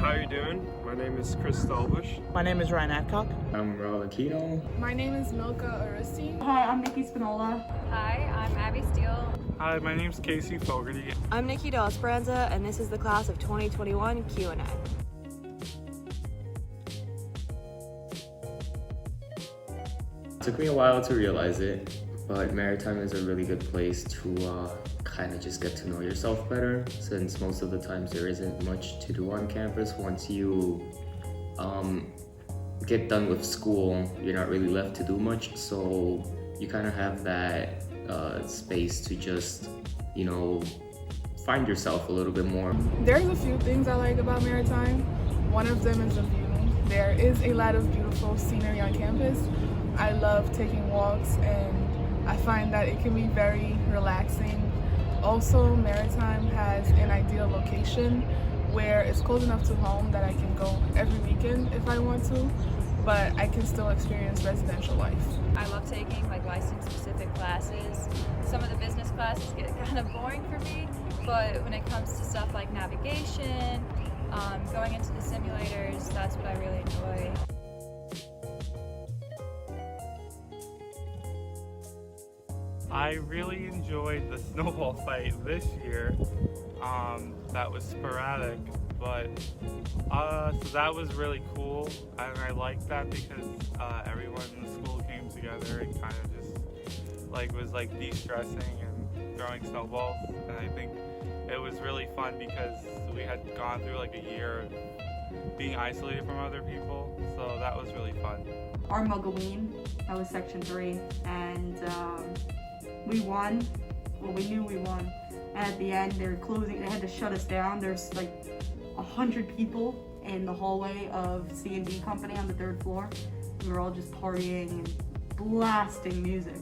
How are you doing? My name is Stahlbush. My name is Adcock. I'm Raul Aquino. My name is Milca Ariste. Hi, I'm Nikki Spinola. Hi, I'm Steele. Hi, my name is Fogarty. I'm Nikki D, and this is the class of 2021 Q&A. It took me a while to realize it, but Maritime is a really good place to kind of just get to know yourself better, since most of the times there isn't much to do on campus. Once you get done with school, you're not really left to do much, so you kind of have that space to just, find yourself a little bit more. There's a few things I like about Maritime. One of them is the view. There is a lot of beautiful scenery on campus. I love taking walks and I find that it can be very relaxing. Also, Maritime has an ideal location where it's close enough to home that I can go every weekend if I want to, but I can still experience residential life. I love taking license-specific classes. Some of the business classes get kind of boring for me, but when it comes to stuff like navigation, going into the simulators, that's what I really enjoy. I really enjoyed the snowball fight this year. That was sporadic, but so that was really cool, and I liked that because everyone in the school came together and kind of just was de-stressing and throwing snowballs, and I think it was really fun because we had gone through a year of being isolated from other people, so that was really fun. Our Muggaween, that was section 3, and we won. Well, we knew we won. And at the end, they're closing. They had to shut us down. There's 100 people in the hallway of C&D Company on the 3rd floor. We were all just partying and blasting music.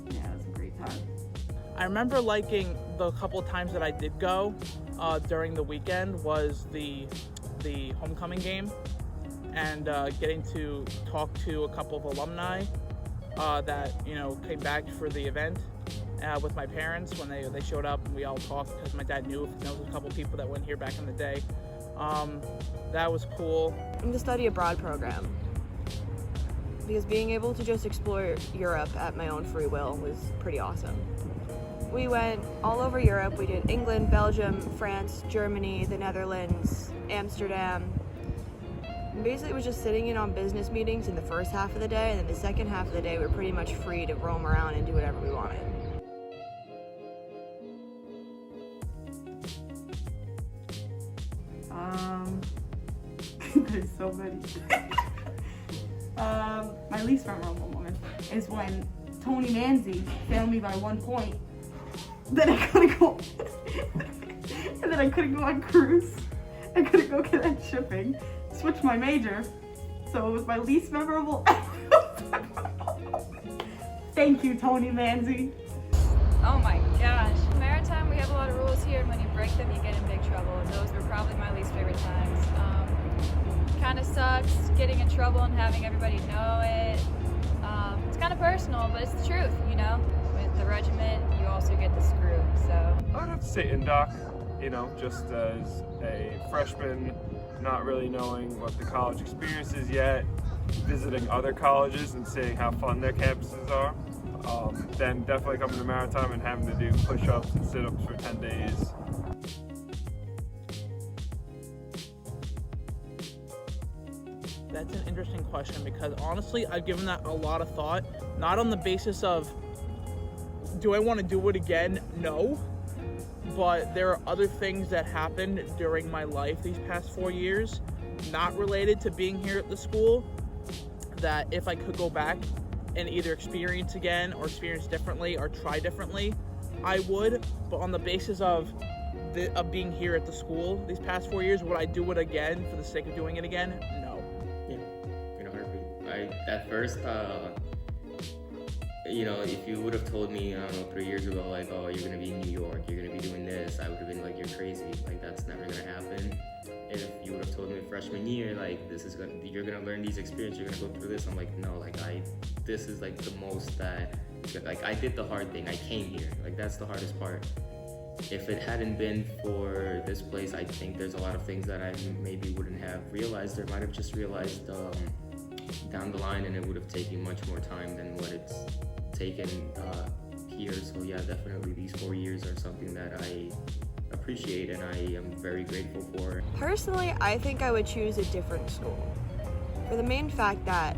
Yeah, it was a great time. I remember liking the couple of times that I did go during the weekend was the homecoming game, and getting to talk to a couple of alumni that came back for the event with my parents when they showed up, and we all talked because my dad knew there was a couple of people that went here back in the day. That was cool. In the study abroad program, because being able to just explore Europe at my own free will was pretty awesome. We went all over Europe. We did England, Belgium, France, Germany, the Netherlands, Amsterdam. And basically, it was just sitting in on business meetings in the first half of the day, and then the second half of the day, we were pretty much free to roam around and do whatever we wanted. There's so many. My least memorable moment is when Tony Manzi failed me by 1 point. Then I couldn't go, and then I couldn't go on cruise. I couldn't go cadet shipping. Switched my major, so it was my least memorable. Thank you, Tony Manzi. Oh my gosh. Maritime, we have a lot of rules here, and when you break them, you get in big trouble, and those were probably my least favorite times. Kind of sucks getting in trouble and having everybody know it. It's kind of personal, but it's the truth, With the regiment, you also get the screw, so. I would have to say Indoc, just as a freshman, not really knowing what the college experience is yet, visiting other colleges and seeing how fun their campuses are. Then definitely coming to Maritime and having to do push-ups and sit-ups for 10 days. That's an interesting question because honestly, I've given that a lot of thought. Not on the basis of, do I want to do it again? No. But there are other things that happened during my life these past 4 years, not related to being here at the school, that if I could go back and either experience again or experience differently or try differently, I would. But on the basis of being here at the school these past 4 years, would I do it again for the sake of doing it again? No. In a heartbeat. At first, if you would have told me, 3 years ago, oh, you're gonna be in New York, you're gonna be doing this, I would have been like, you're crazy. That's never gonna happen. And if you would have told me freshman year, you're gonna learn these experiences, you're gonna go through this, I'm like, no, this is the most that, I did the hard thing. I came here. That's the hardest part. if it hadn't been for this place, I think there's a lot of things that I maybe wouldn't have realized, or might have just realized down the line, and it would have taken much more time than what it's taken here. So yeah, definitely these 4 years are something that I appreciate and I am very grateful for. Personally, I think I would choose a different school for the main fact that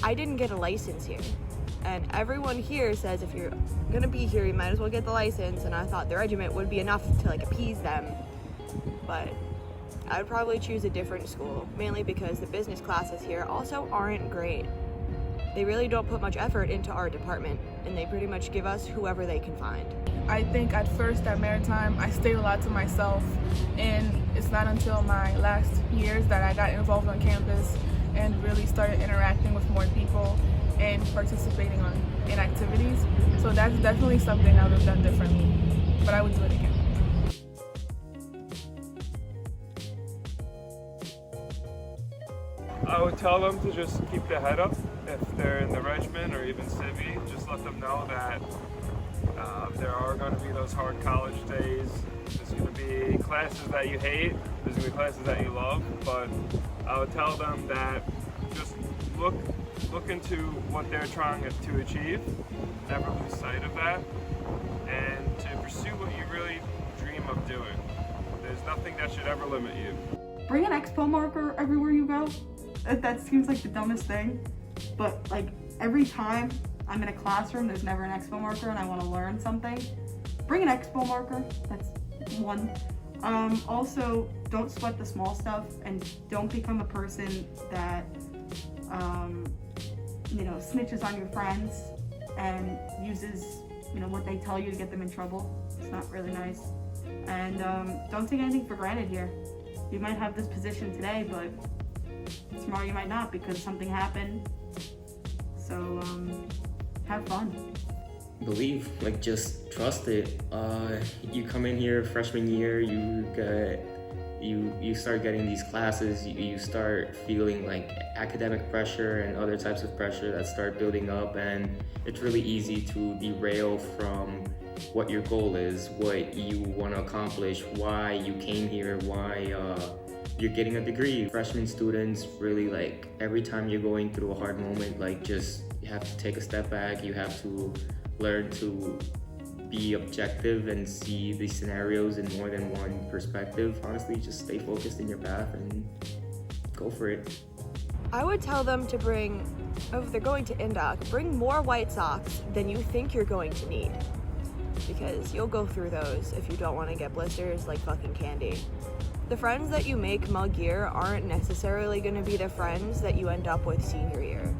I didn't get a license here. And everyone here says if you're gonna be here, you might as well get the license, and I thought the regiment would be enough to like appease them. But I would probably choose a different school, mainly because the business classes here also aren't great. They really don't put much effort into our department, and they pretty much give us whoever they can find. I think at first at Maritime, I stayed a lot to myself, and it's not until my last years that I got involved on campus and really started interacting with more people and participating in activities. So that's definitely something I would have done differently, but I would do it again. I would tell them to just keep their head up. If they're in the regiment or even civvy, just let them know that there are going to be those hard college days. There's going to be classes that you hate, there's going to be classes that you love, but I would tell them that just look into what they're trying to achieve, never lose sight of that, and to pursue what you really dream of doing. There's nothing that should ever limit you. Bring an expo marker everywhere you go. That seems like the dumbest thing, but like every time I'm in a classroom, there's never an expo marker and I want to learn something. Bring an expo marker, that's one. Also, don't sweat the small stuff and don't become a person that snitches on your friends and uses what they tell you to get them in trouble. It's not really nice. And don't take anything for granted here. You might have this position today, but tomorrow you might not because something happened. So have fun. Believe, just trust it. You come in here freshman year, you start getting these classes, you start feeling like academic pressure and other types of pressure that start building up, and it's really easy to derail from what your goal is, what you want to accomplish, why you came here, why you're getting a degree. Freshman students really every time you're going through a hard moment, you have to take a step back, you have to learn to be objective and see the scenarios in more than one perspective. Honestly, just stay focused in your path and go for it. I would tell them to bring, if they're going to Adcock, bring more white socks than you think you're going to need. Because you'll go through those if you don't want to get blisters like fucking candy. The friends that you make mug year aren't necessarily going to be the friends that you end up with senior year.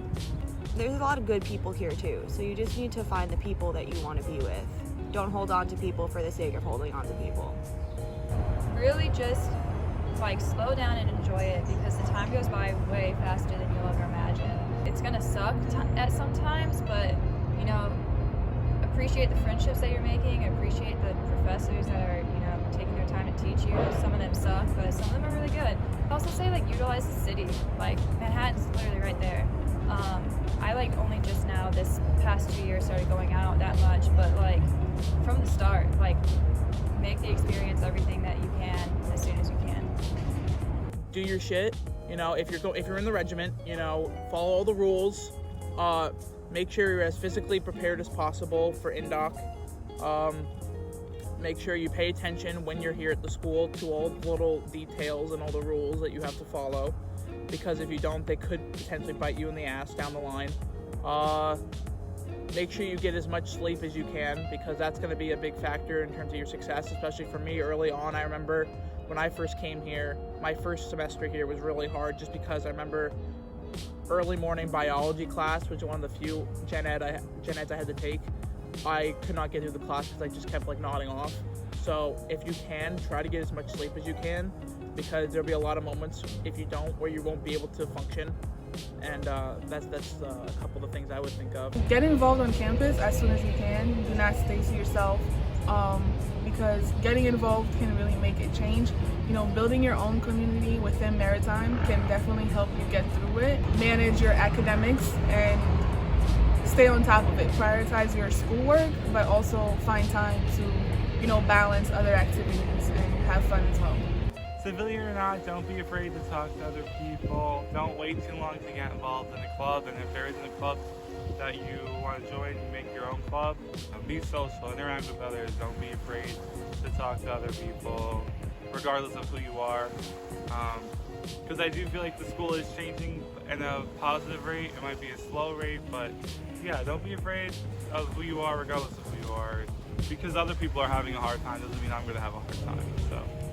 There's a lot of good people here too, so you just need to find the people that you want to be with. Don't hold on to people for the sake of holding on to people. Really just slow down and enjoy it, because the time goes by way faster than you'll ever imagine. It's gonna suck at sometimes, but appreciate the friendships that you're making, appreciate the professors that are taking their time to teach you. Some of them suck, but some of them are really good. I also say utilize the city. Manhattan's literally right there. I only just now this past 2 years started going out that much, but from the start, make the experience everything that you can as soon as you can. Do your shit. If you're in the regiment, follow all the rules. Make sure you're as physically prepared as possible for Adcock. Make sure you pay attention when you're here at the school to all the little details and all the rules that you have to follow, because if you don't, they could potentially bite you in the ass down the line. Make sure you get as much sleep as you can, because that's going to be a big factor in terms of your success, especially for me early on. I remember when I first came here, my first semester here was really hard, just because I remember early morning biology class, which was one of the few gen eds I had to take. I could not get through the class because I just kept nodding off. So if you can, try to get as much sleep as you can, because there'll be a lot of moments if you don't where you won't be able to function. And that's a couple of the things I would think of. Get involved on campus as soon as you can. Do not stay to yourself, because getting involved can really make a change. Building your own community within Maritime can definitely help you get through it. Manage your academics and stay on top of it. Prioritize your schoolwork, but also find time to balance other activities and have fun as well. Civilian or not, don't be afraid to talk to other people. Don't wait too long to get involved in a club. And if there isn't a club that you want to join, you make your own club. Be social, interact with others. Don't be afraid to talk to other people, regardless of who you are. Because I do feel like the school is changing in a positive rate. It might be a slow rate, but yeah, don't be afraid of who you are, regardless of who you are. Because other people are having a hard time doesn't mean I'm going to have a hard time. So.